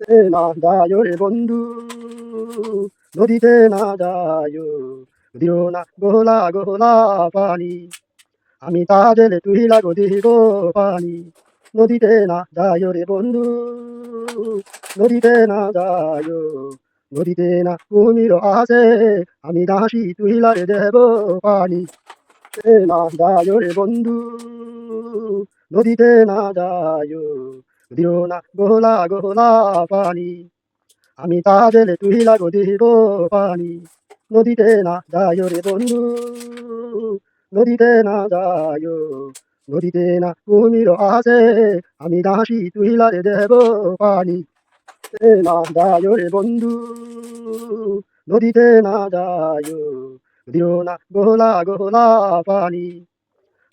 না যায় রে বন্ধু, নদীতে না যায়, দিও না গোলা গোলা পানি। আমি তা জেলে তুই লাগো দিব পানি। নদীতে না যায় রে বন্ধু, নদীতে না যায়, নদীতে না কুমির আছে, আমি দাসি তুই লাগে দেব পানি। না যায় রে বন্ধু, নদীতে না যায়, দিও না গোলা গোলা পানি। আমি তা জেলে তুই লাগো দিব পানি। নদীতে না যায় রে বন্ধু, নদীতে না যায়, নদীতে না কুমির আছে, আমি দাসি তুই লাগে দেব পানি। না যায় রে বন্ধু, নদীতে না যায়, দিও না গোলা গোলা পানি।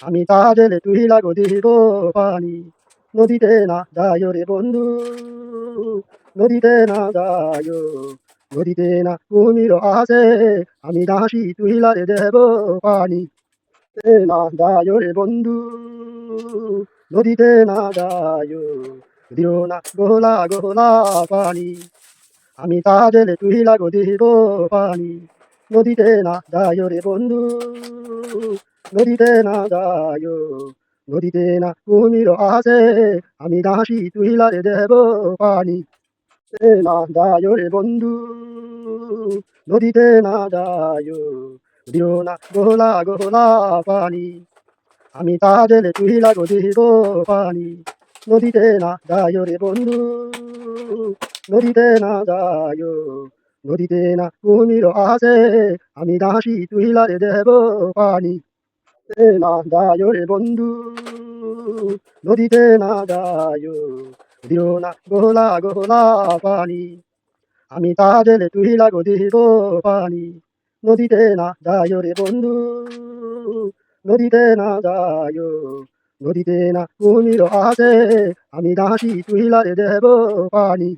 আমি তা জেলে তুই লাগো দিব পানি। নদীতে না যায় রে বন্ধু, নদীতে না যায়, নদীতে না কুমির আছে, আমি দাসি তুই লাগে দেব পানি। না যায় রে বন্ধু, নদীতে না যায়, দিও না গোলা গোলা পানি। আমি তা জেলে তুই লাগো দিব পানি। নদীতে না যায় রে বন্ধু, নদীতে না যায়, নদীতে না কুমির আছে, আমি দাসি তুই লাগে দেব পানি। না যায় রে বন্ধু, নদীতে না যায়, দিও না গোলা গোলা পানি। আমি তা জেলে তুই লাগো দিব পানি। নদীতে না যায় রে বন্ধু, নদীতে না যায়, নদীতে না কুমির আছে, আমি দাসি তুই লাগে দেব পানি। না যায় রে বন্ধু, নদীতে না যায়, দিও না গোলা গোলা পানি। আমি তা জেলে তুই লাগো দিব পানি। নদীতে না যায় রে বন্ধু, নদীতে না যায়, নদীতে না কুমির আছে, আমি দাসি তুই লাগে দেব পানি।